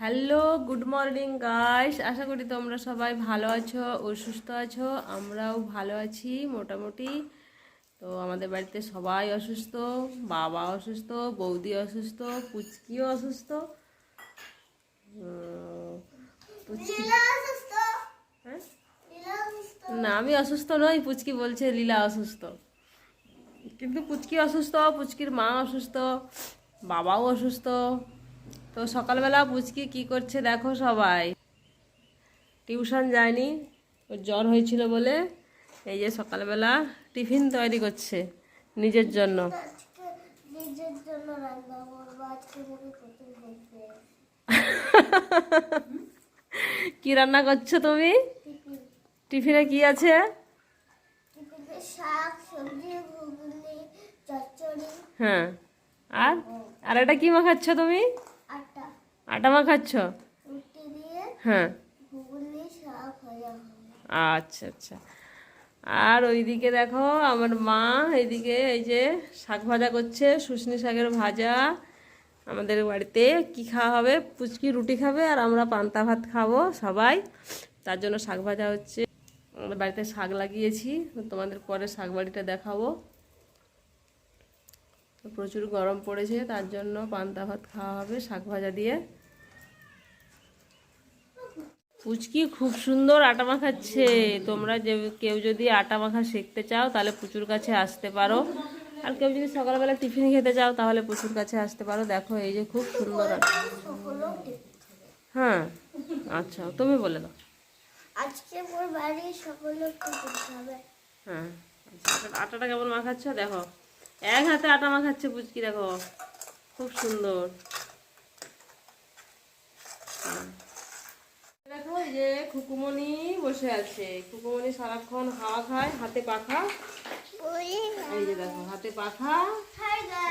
Hello, good morning guys. আশা করি তোমরা সবাই ভালো আছো ও সুস্থ আছো। আমরাও ভালো আছি মোটামুটি। তো আমাদের বাড়িতে সবাই অসুস্থ, বাবা অসুস্থ, বৌদি অসুস্থ, পুচকিও অসুস্থ। পুচকি হ্যাঁ, না আমি অসুস্থ নই, পুচকি বলছে লীলা অসুস্থ। কিন্তু পুচকি অসুস্থ, পুচকির মা অসুস্থ, বাবাও অসুস্থ। তো সকালবেলা পুচকি কি করছে দেখো সবাই। টিউশন যায়নি, ওর জ্বর হয়েছিল বলে এই যে সকালবেলা টিফিন তৈরি করছে নিজের জন্য। কি রান্না করছো তুমি? টিফিনে কি আছে? হ্যাঁ, আর আর এটা কি মাখাচ্ছ তুমি? আটা মাখাচ্ছ? হ্যাঁ, আচ্ছা আচ্ছা। আর ওইদিকে দেখো আমার মা এইদিকে এই যে শাক ভাজা করছে, শুশনি শাকের ভাজা। আমাদের বাড়িতে কি খাওয়া হবে? পুচকি রুটি খাবে আর আমরা পান্তা ভাত খাবো সবাই, তার জন্য শাক ভাজা হচ্ছে। আমাদের বাড়িতে শাক লাগিয়েছি, তোমাদের পরে শাক বাড়িটা দেখাবো। প্রচুর গরম পড়েছে, তার জন্য পান্তা ভাত খাওয়া হবে শাক ভাজা দিয়ে। পুচকি খুব সুন্দর আটা মাখাচ্ছে। তোমরা যে কেউ যদি আটা মাখা শিখতে চাও তাহলে পুচুর কাছে আসতে পারো, আর কেউ যদি সকালবেলা টিফিন খেতে চাও তাহলে পুচুর কাছে আসতে পারো। দেখো এই যে খুব সুন্দর আটা। হ্যাঁ, আচ্ছা তুমি বলে দাও। আজকে ওর বাড়ি সকলে হবে। হ্যাঁ, আচ্ছা আটাটা কেমন মাখাচ্ছ দেখো, এক হাতে আটা মাখাচ্ছে পুচকি, দেখো খুব সুন্দর। দেখো এই যে খুকুমনি বসে আছে। খুকুমনি সারাক্ষণ হাওয়া খায়, হাতে পাখা। এই যে দেখো হাতে পাখা,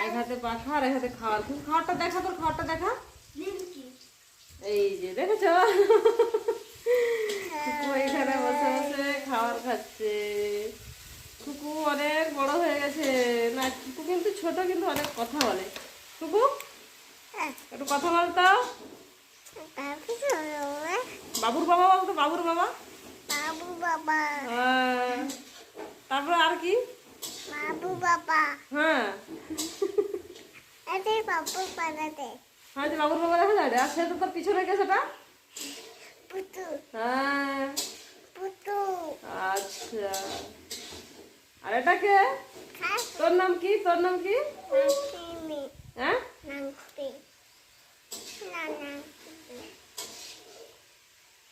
এক হাতে পাখা আর এক হাতে খাওয়ার। তুমি খাওয়ারটা দেখা, তোর খাওয়ারটা দেখা। এই যে দেখেছো, খুকু এখানে বসে বসে খাবার খাচ্ছে। খুকু অনেক বড় হয়ে গেছে না, খুকু কিন্তু ছোট, কিন্তু অনেক কথা বলে। খুকু একটু কথা বলতো। বাবুর বাবা বলতো, বাবুর বাবা। বাবু বাবা, হ্যাঁ, তারপরে আর কি? বাবু বাবা, হ্যাঁ এতে বাবু বানাতে হ্যাঁ, যে বাবুর বাবা দেখা যায়। আর সে তো তোর পিছনে কে সেটা? পুতু হ্যাঁ, পুতু আচ্ছা। আর এটা কে? তোর নাম কি? তোর নাম কি? নাকি হ্যাঁ, নাকি না না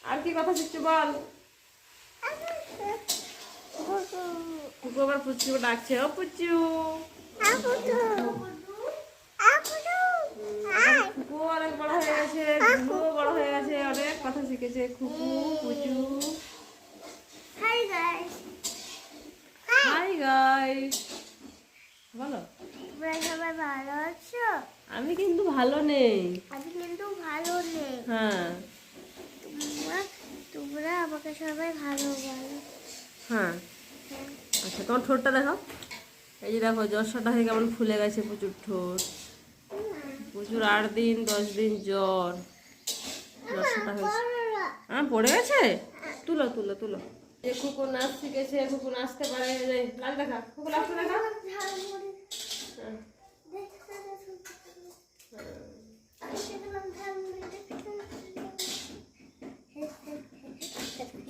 আর কি কথা শিখছো বল। খুকু আবার পুচু ডাকছে, ও পুচু। খুকু অনেক বড় হয়ে গেছে, খুকুও বড় হয়ে গেছে, অনেক কথা শিখেছে খুকু পুচু। হাই গাইস, হাই গাইস বলো। তোমরা সবাই ভালো আছো? আমি কিন্তু ভালো নেই। আমি কিন্তু ভালো নেই। হ্যাঁ তোমরা আমাকে সবাই ভালো বলো। হ্যাঁ, আচ্ছা তোমার ঠোঁটটা দেখো। এই যে দেখো জ্বরটা হয়ে কেমন ফুলে গেছে প্রচুর ঠোঁট। প্রচুর 8 দিন 10 দিন জ্বর, জ্বরটা হয়েছে। হ্যাঁ, পড়ে গেছে। তুলো তুলো তুলো। যে খুকু নাচ শিখেছে, খুকু নাচতে পারে। লাল দেখা, খুকু নাচতে দেখা। হ্যাঁ,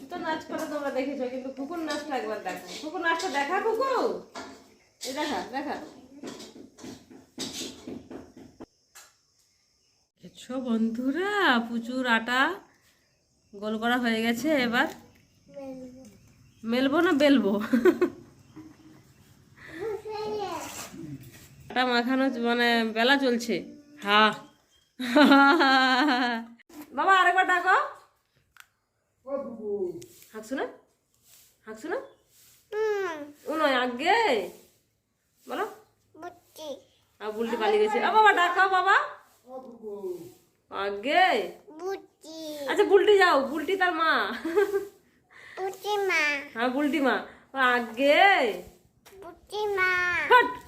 তো নাচ করে তোমরা দেখেছো, কিন্তু খুকুর নাচটা একবার দেখো। খুকুর নাচটা দেখা, খুকু এই দেখা দেখা। দেখছো বন্ধুরা, প্রচুর আটা গোল করা হয়ে গেছে। এবার মেলবো না বেলবো? আটা মাখানো মানে বেলা চলছে। হা বাবা আরেকবার ডাকো। হাঁকছো না, হাঁকছো না। নয় আগে বলো। আর বুলটি পালিয়ে গেছে। বাবা ডাকা বাবা আগে। আচ্ছা বুলটি যাও, বুলটি তার মা। হ্যাঁ বুলটি মা আগে।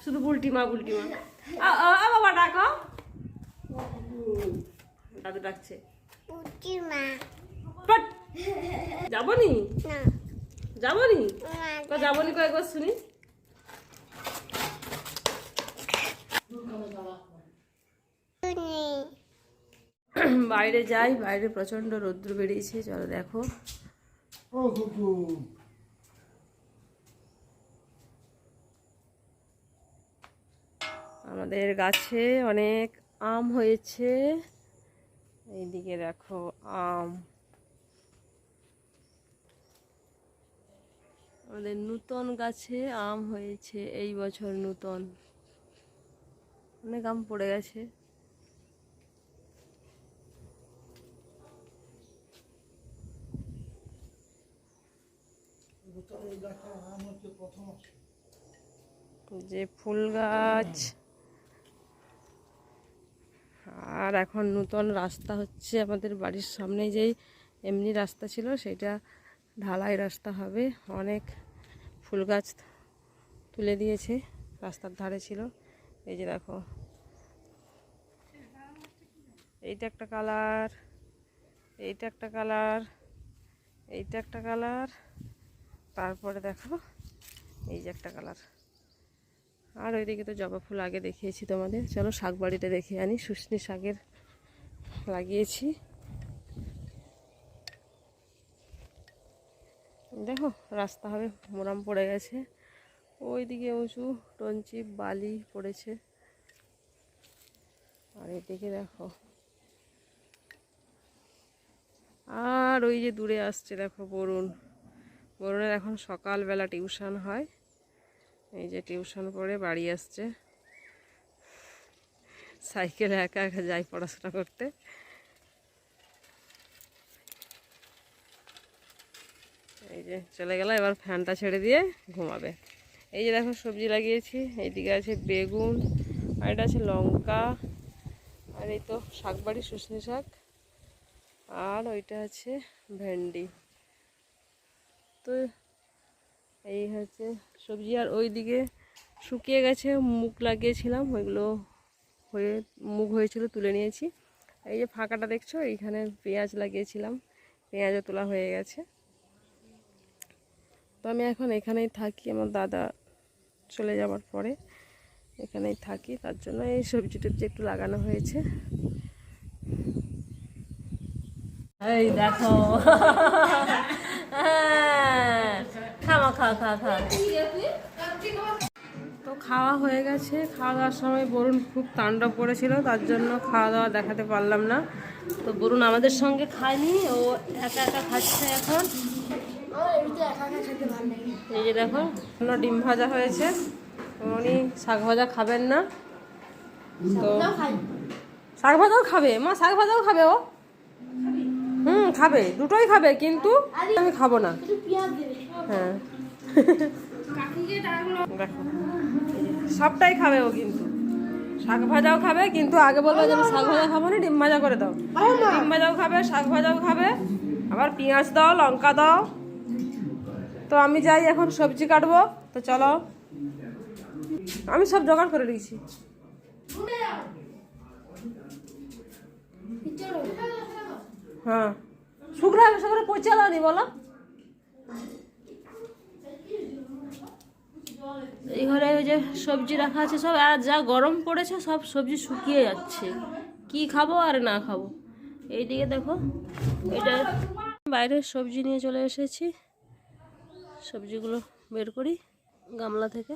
শুধু বুলটি মা, বুলটি মা। বাবা ডাকো, দাদু ডাকছে। পুচকির মা বাট! যাবনি না যাবনি মা যাবনি কয়েকবার শুনি। নেই বাইরে যাই, বাইরে প্রচন্ড রৌদ্র বেরিয়েছে, চলো দেখো। আমাদের গাছে অনেক আম হয়েছে, এইদিকে দেখো আম। আমাদের নূতন গাছে আম হয়েছে এই বছর, নূতন অনেক আম পড়ে গেছে। যে ফুল গাছ, আর এখন নতুন রাস্তা হচ্ছে আমাদের বাড়ির সামনে, যেই এমনি রাস্তা ছিল সেটা ঢালাই রাস্তা হবে। অনেক ফুল গাছ তুলে দিয়েছে, রাস্তার ধারে ছিল। এই যে দেখো, এইটা একটা কালার, এইটা একটা কালার, এইটা একটা কালার, তারপরে দেখো এই যে একটা কালার। আর ওইদিকে তো জবা ফুল আগে দেখিয়েছি তোমাদের। চলো শাক বাড়িতে দেখে আনি, শুশনি শাকের লাগিয়েছি। দেখো রাস্তা হবে, মোরাম পড়ে গেছে, ওইদিকে উঁচু টঞ্চি বালি পড়েছে। আর এদিকে দেখো, আর ওই যে দূরে আসছে দেখো বরুণ। বরুণের এখন সকালবেলা টিউশন হয়, এই যে টিউশন করে বাড়ি আসছে, সাইকেলে একা একা যাই পড়াশোনা করতে। এই যে চলে গেল, এবার ফ্যানটা ছেড়ে দিয়ে ঘুমাবে। এই যে দেখো সবজি লাগিয়েছি, এইদিকে আছে বেগুন, আর এটা আছে লঙ্কা, আর এই তো শাকবাড়ি শুশনি শাক, আর ওইটা আছে ভেন্ডি। তো এই হচ্ছে সবজি। আর ওইদিকে শুকিয়ে গেছে, মুগ লাগিয়েছিলাম, ওইগুলো হয়ে মুগ হয়েছিল, তুলে নিয়েছি। এই যে ফাঁকাটা দেখছো, এইখানে পেঁয়াজ লাগিয়েছিলাম, পেঁয়াজও তোলা হয়ে গেছে। তো আমি এখন এখানেই থাকি, আমার দাদা চলে যাওয়ার পরে এখানেই থাকি, তার জন্য এই সবজি টবজি একটু লাগানো হয়েছে। এই দেখো খাওয়া খা খা খা। তো খাওয়া হয়ে গেছে, খাওয়া দাওয়ার সময় বরুণ খুব তাণ্ডব করেছিল, তার জন্য খাওয়া দাওয়া দেখাতে পারলাম না। তো বরুণ আমাদের সঙ্গে খায়নি, ও একা একা খাচ্ছে এখন। এই যে দেখো ডিম ভাজা হয়েছে, উনি শাক ভাজা খাবেন না, তো শাক ভাজাও খাবে, মা শাক ভাজাও খাবে ও। খাবে, দুটোই খাবে, কিন্তু আমি খাবো না। হ্যাঁ দেখো সবটাই খাবে ও, কিন্তু শাক ভাজাও খাবে, কিন্তু আগে বলবে যে আমি শাক ভাজা খাবো না, ডিম ভাজা করে দাও। ডিম ভাজাও খাবে, শাক ভাজাও খাবে, আবার পেঁয়াজ দাও, লঙ্কা দাও। তো আমি যাই এখন সবজি কাটবো, তো চলো, আমি সব জোগাড় করে দিয়েছি। হ্যাঁ শুকনো সকালে পচে নি বলো, এই ঘরে ওই যে সবজি রাখা আছে সব, আর যা গরম পড়েছে সব সবজি শুকিয়ে যাচ্ছে, কি খাবো আর না খাবো। এইদিকে দেখো, এটা বাইরে সবজি নিয়ে চলে এসেছি, সবজিগুলো বের করি গামলা থেকে।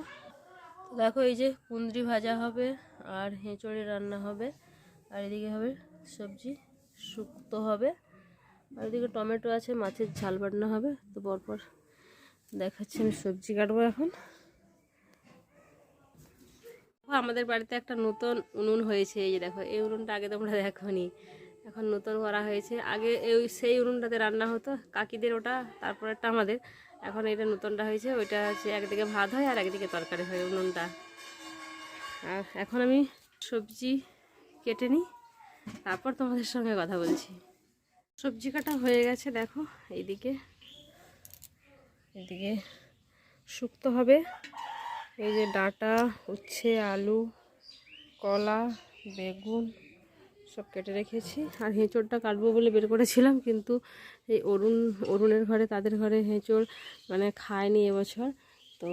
দেখো এই যে কুঁদরি ভাজা হবে, আর হেঁচড়ে রান্না হবে, আর এদিকে হবে সবজি শুক্তো হবে, আর এদিকে টমেটো আছে, মাছের ঝাল বাটনা হবে। তো পরপর দেখাচ্ছি, আমি সবজি কাটবো এখন। আমাদের বাড়িতে একটা নতুন উনুন হয়েছে, এই যে দেখো, এই উনুনটা আগে তোমরা দেখোনি, এখন নতুন করা হয়েছে। আগে সেই উনুনটাতে রান্না হতো কাকিদের, ওটা তারপরেরটা আমাদের, এখন এটা নতুনটা হয়েছে। ওইটা হচ্ছে একদিকে ভাত হয় আর একদিকে তরকারি হয় উনুনটা। আর এখন আমি সবজি কেটে নিই, তারপর তোমাদের সঙ্গে কথা বলছি। সবজি কাটা হয়ে গেছে, দেখো এইদিকে, এদিকে শুক্তো হবে। এই যে ডাঁটা, উচ্ছে, আলু, কলা, বেগুন সব কেটে রেখেছি। আর হেঁচড়টা কাটবো বলে বের করেছিলাম, কিন্তু এই অরুণের ঘরে, তাদের ঘরে হেঁচড় মানে খায়নি এবছর। তো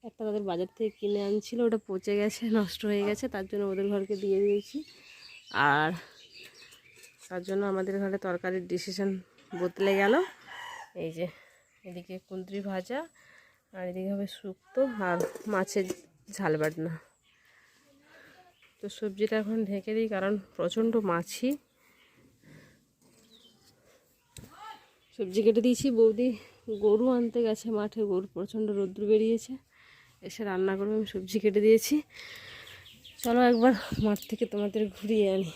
একটা তাদের বাজার থেকে কিনে আনছিল, ওটা পচে গেছে, নষ্ট হয়ে গেছে, তার জন্য ওদের ঘরকে দিয়ে দিয়েছি। আর তার জন্য আমাদের ঘরে তরকারির ডিসিশন বদলে গেল। এই যে এদিকে কুঁদরি ভাজা, আর এদিকে হবে শুক্তো আর মাছের ঝাল বাটনা। তো সবজিটা এখন ঢেকে দিই, কারণ প্রচণ্ড মাছি। সবজি কেটে দিয়েছি। বৌদি গরু আনতে গেছে মাঠে, গরু প্রচণ্ড রৌদ্র বেরিয়েছে, এসে রান্না করবে। আমি সবজি কেটে দিয়েছি। চলো একবার মাঠ থেকে তোমাদের ঘুরিয়ে আনি।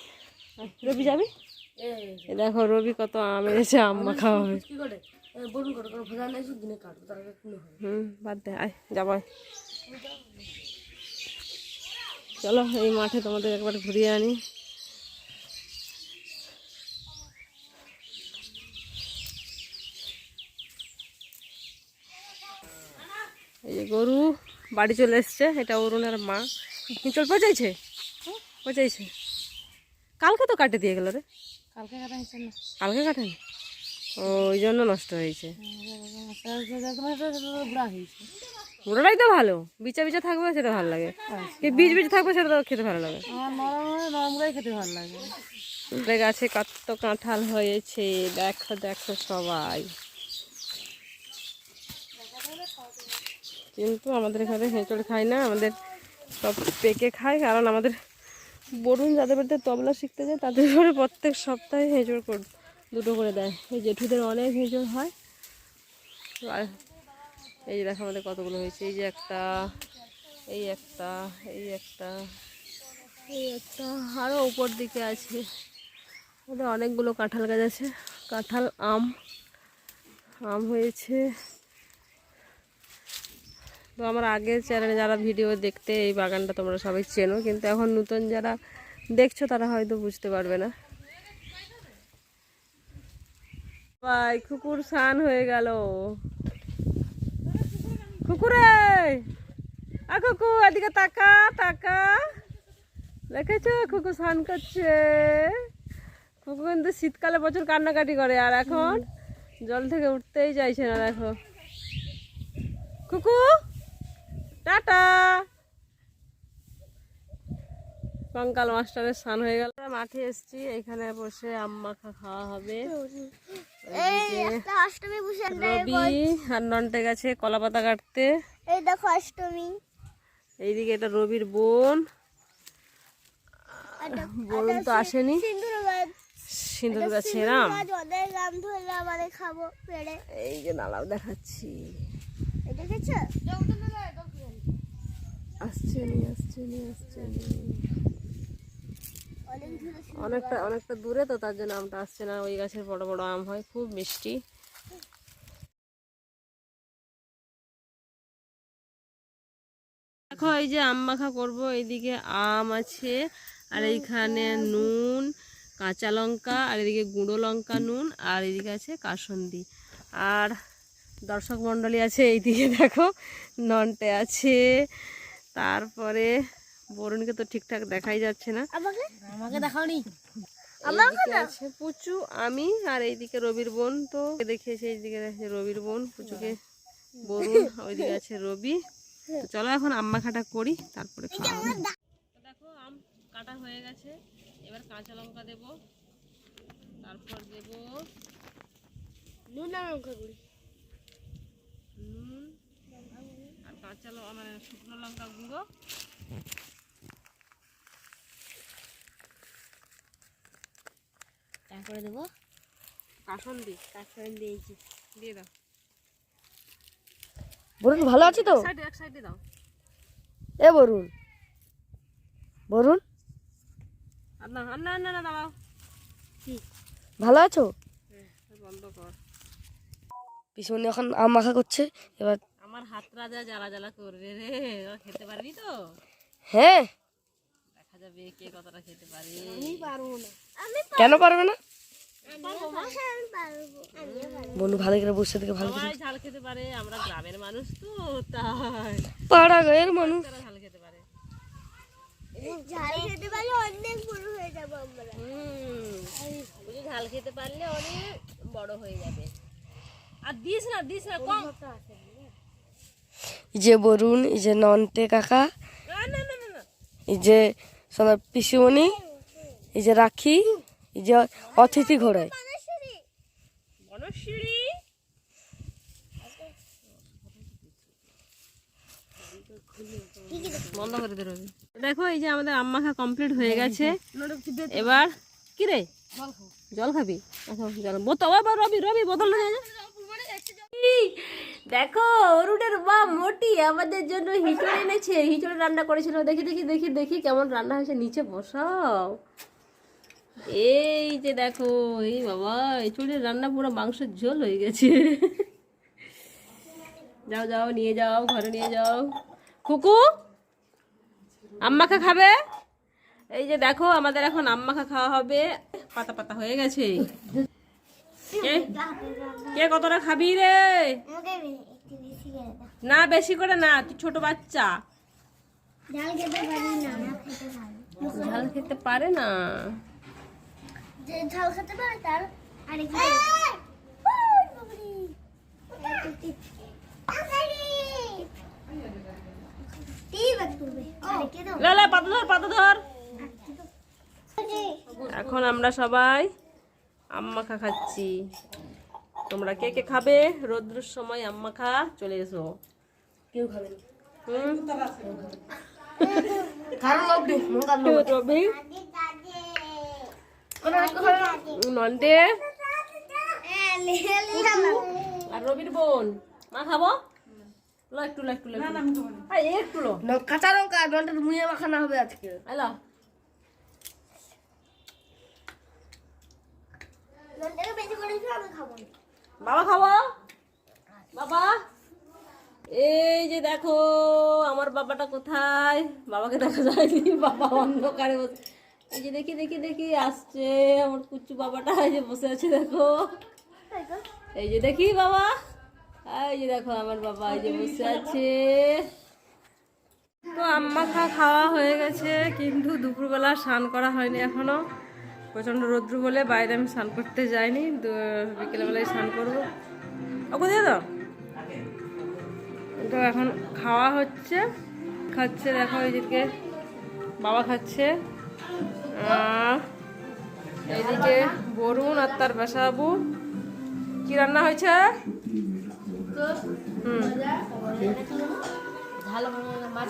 রবি যাবি? দেখো রবি কত আম এনেছে, আম মাখা হবে। বাদ দে, আয় যাবো। চলো এই মাঠে তোমাদের একবার ঘুরিয়ে আনি। এই যে গরু বাড়ি চলে এসছে, এটা অরুণের মা। চল পচাইছে, পচাইছে। কালকে তো কাটে দিয়ে গেল রে। কালকে কাটা হয়েছে না? কালকে কাটেনি, ওই জন্য নষ্ট হয়েছে। বুড়োটাই তো ভালো, বিচা বিচা থাকবে সেটা ভালো লাগে, বীজ বীজ থাকবে সেটা তো খেতে ভালো লাগে। নরমটাই খেতে ভালো লাগে। গাছে কত কাঁঠাল হয়েছে, দেখো দেখো সবাই। কিন্তু আমাদের এখানে হেঁচড় খায় না, আমাদের সব পেকে খায়। কারণ আমাদের বরুণ যাদের বাড়িতে তবলা শিখতে যায়, তাদের ঘরে প্রত্যেক সপ্তাহে হেঁচড় দুটো করে দেয়। এই জেঠুদের অনেক হেঁচড় হয়। আর এই যে দেখো আমাদের কতগুলো হয়েছে। এই যে একটা, এই একটা, এই একটা, এই একটা, আরও উপর দিকে আছে। আমাদের অনেকগুলো কাঁঠাল গাছ আছে। কাঁঠাল, আম হয়েছে। তো আমার আগের চ্যানেলে যারা ভিডিও দেখতে, এই বাগানটা তোমরা সবাই চেনো, কিন্তু এখন নতুন যারা দেখছো তারা হয়তো বুঝতে পারবে না। ভাই কুকুর স্নান হয়ে গেল। কুকুরে, কুকু এদিকে তাকা তাকা, দেখেছো কুকুর স্নান করছে। কুকুর কিন্তু শীতকালে প্রচুর কান্নাকাটি করে, আর এখন জল থেকে উঠতেই চাইছে না। দেখো কুকু, টাটা। কঙ্কাল মাস্টারের স্নান হয়ে গেল। মাঠে এসছি, এখানে বসে আম মাখা খাওয়া হবে। রবি আর নন্টে গেছে কলা পাতা কাটতে। এই দেখো অষ্টমী। এইদিকে এটা রবির বোন, বরুণ তো আসেনি। সিঁদুর গাছে রাম, এই যে নালাও দেখাচ্ছি। অনেকটা দূরে, তো তার জন্য আমটা আসছে না। ওই গাছের বড় বড় আম হয়, খুব মিষ্টি। দেখো এই যে আম মাখা করবো। এইদিকে আম আছে, আর এইখানে নুন, কাঁচা লঙ্কা, আর এদিকে গুঁড়ো লঙ্কা নুন, আর এদিকে আছে কাসুন্দি। আর দর্শক মণ্ডলী আছে এইদিকে, দেখো নন্টে আছে, তারপরে বরুণকে তো ঠিকঠাক দেখাই যাচ্ছে না। আমাকে দেখাওনি। এইদিকে আছে পুচু, আমি, আর এইদিকে রবির বোন। তো দেখিয়েছে এইদিকে আছে রবির বোন, পুচুকে বরুণ, ওইদিকে আছে রবি। তো চলো এখন আম মাখাটা করি, তারপরে খাওয়া। দেখো আম কাটা হয়ে গেছে, এবার কাঁচা লঙ্কা দেব, তারপর দেব নুন আর লঙ্কা গুঁড়ি, নুন আর কাঁচা মানে শুকনো লঙ্কা গুঁড়ো। তারপরে দেবো কাসুন্দি দিয়েছি। দিয়ে দাও। বরুণ ভালো আছে তো? এক সাইডে দাও। এ বরুণ, বরুণ না না না না দাঁড়াও। ভালো আছো? বন্ধ কর। পিছনে এখন আম মাখা করছে। এবার আমার হাত রাজা জ্বালা জ্বালা করবে রে, খেতে পারবি তো? হ্যাঁ, দেখা যাবে কে কতটা খেতে পারে। আমি পারবো না। কেন পারবে না? আমি পারবো। বনু ভালো করে বসে থেকে ভালো করে। সবাই ঝাল খেতে পারে, আমরা গ্রামের মানুষ তো, তাই পাড়া গায়ের মানুষ তারা ঝাল খেতে পারে। ঝাল খেতে পারলে অনেক বড় হয়ে যাবে। যাবো আমরা। পুচু ঝাল খেতে পারলে অনেক বড় হয়ে যাবে। আর দিস না কম। এই যে বরুণ, এই যে নন্টে কাকা, না। এই যে সোনার পিসিমণি, এই যে রাখি, এই যে অতিথি ঘোড়ায়। বনশ্রী বন্ধ করে দে রবি। দেখো এই যে আমাদের আম মাখা কমপ্লিট হয়ে গেছে। এবার কি রে জল খাবি? আচ্ছা জল বোতল রবি বোতল নিয়ে যা। দেখো অরুণের মা মোটি আমাদের জন্য হিচড়ে এনেছে। হিচড়ে রান্না করেছিল। দেখি কেমন রান্না হয়েছে। নিচে বসাও। এই যে দেখো, এই বাবা এঁচুড়ের রান্না পুরো মাংসের ঝোল হয়ে গেছে। যাও নিয়ে যাও, ঘরে নিয়ে যাও। কুকু আম মাখা খাবে? এই যে দেখো আমাদের এখন আম মাখা খাওয়া হবে। পাতা হয়ে গেছে। কে কতটা খাবি রে? না বেশি করে না, তুই ছোট বাচ্চা। ঝাল খেতে পারে না। যে ঝাল খেতে পারে তার আরেকটু পাতা ধর। এখন আমরা সবাই আম মাখা খাচ্ছি। তোমরা কে কে খাবে? রোদ্রের সময় আম মাখা চলে এসো। কেউ খাবে না। রবি নন্টে আর রবির বোন মা খাবো। একটু কাঁচা লঙ্কা নন্টের মুয়ে মাখানো হবে আজকে। হ্যালো বাবা খাবো। বাবা এই যে দেখো আমার বাবাটা কোথায়? বাবাকে দেখা যায়নি, বাবা অন্ধকারে বসে। এই যে দেখি আসছে আমার কুচু বাবাটা। এই যে বসে আছে দেখো। এই যে দেখি বাবা, এই যে দেখো আমার বাবা এই যে বসে আছে। তো আম মাখা খাওয়া হয়ে গেছে, কিন্তু দুপুরবেলা স্নান করা হয়নি এখনো। প্রচণ্ড রৌদ্র বলে বাইরে আমি স্নান করতে যাইনি। বিকেলবেলায় স্নান করবো। কোথায় দাও? তো এখন খাওয়া খাচ্ছে দেখো। এইদিকে বাবা খাচ্ছে, এইদিকে বরুণ আর তার বাসাবু। কি রান্না হয়েছে?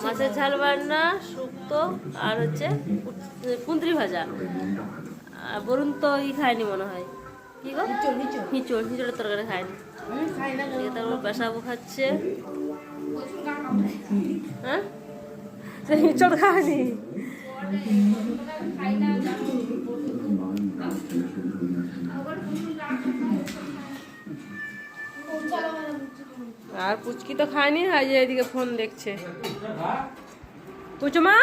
মাছের ঝাল রান্না, শুক্তো আর হচ্ছে কুঁদরি ভাজা। আর বরুণ তো খায়নি মনে হয়। কি গো? হিঁচড়ের তরকারি খায়নি। তারপর বাসাবু খাচ্ছে। হ্যাঁ হিঁচড় খায়নি। আর পুচকি তো খায়নি, এই যে এদিকে ফোন দেখছে। পুচু মা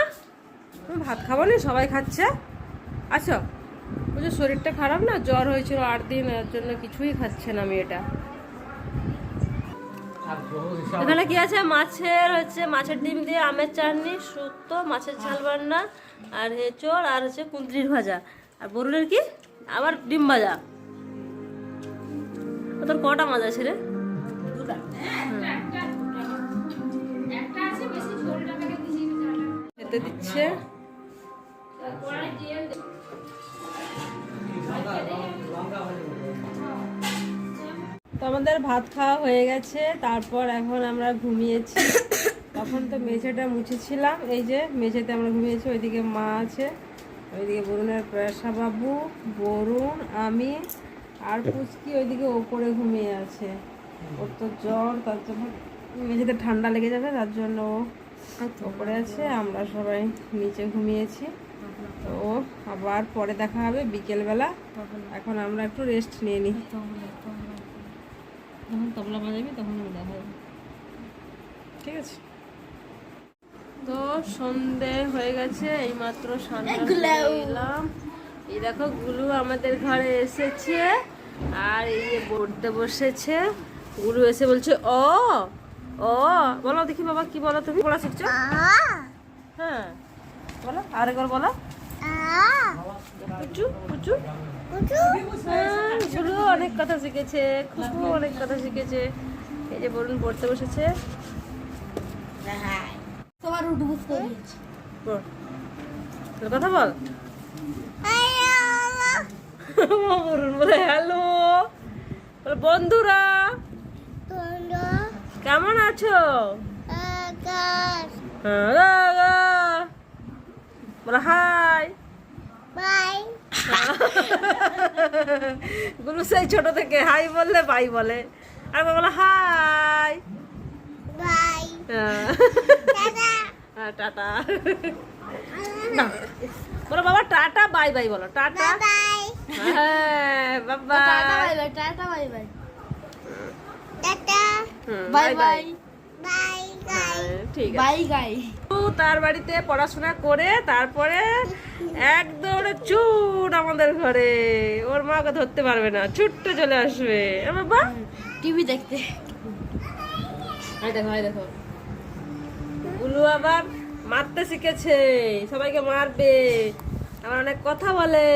তুমি ভাত খাবো না? সবাই খাচ্ছে। আচ্ছা পুজো শরীরটা খারাপ না, জ্বর হয়েছিল 8 দিন, এর জন্য কিছুই খাচ্ছে না মেয়েটা। এখানে কি আছে? মাছের ডিম দিয়ে আমের চাটনি, শুক্তো, মাছের ঝাল রান্না, আর হেঁচড়, আর হচ্ছে কুঁদরির ভাজা। আর বরুণের কি? আবার ডিম ভাজা। তোর কটা মাছ আছে রে? খেতে দিচ্ছে। তো আমাদের ভাত খাওয়া হয়ে গেছে। তারপর এখন আমরা ঘুমিয়েছি। তখন তো মেঝেটা মুছেছিলাম। এই যে মেঝেতে আমরা ঘুমিয়েছি। ওইদিকে মা আছে, ওইদিকে বরুণের পেশা বাবু, বরুণ, আমি আর পুচকি ওইদিকে ওপরে ঘুমিয়ে আছে। ওর তো জ্বর, তার জন্য মেঝেতে ঠান্ডা লেগে যাবে, তার জন্য ওপরে আছে। আমরা সবাই নিচে ঘুমিয়েছি। তো আবার পরে দেখা হবে বিকেলবেলা। এখন আমরা একটু রেস্ট নিয়ে নিই। যখন তবলা বাজাবি তখন দেখা যাবে। ঠিক আছে। তো সন্ধে হয়ে গেছে, এইমাত্র এলাম। এই দেখো গুলু আমাদের ঘরে এসেছে, আর এই যে পড়তে বসেছে। গুলু এসে বলছে ও বলো দেখি বাবা কি বলো? তুমি পড়া শিখছো? হ্যাঁ বলো, আরেকবার বলো। পুচু পুচু গুলু অনেক কথা শিখেছে, খুশবু অনেক কথা শিখেছে। এই যে বলুন পড়তে বসেছে। তোমার উঠবুস করিয়েছে। বল, তোর কথা বল। বলুন বলে হ্যালো, বলে বন্ধুরা কেমন আছো? বলে হাই। বাই গুলু সেই ছোট থেকে হাই বললে বাই বলে, আর বলে হাই। By tata. না, বলো বাবা টাটা বাই বাই বলো, টাটা বাই হ্যাঁ বাবা tata bye bye tata bye bye tata bye bye. Bye guy ঠিক আছে। বাই গাই ও তার বাড়িতে পড়াশোনা করে তারপরে একদম চুট আমাদের ঘরে, ওর মা ওকে ধরতে পারবে না, ছুটতে চলে আসবে। বাবা টিভি দেখতে। দেখো দেখো, গুলু আবার মারতে শিখেছে, সবাইকে মারবে, আবার অনেক কথা বলে।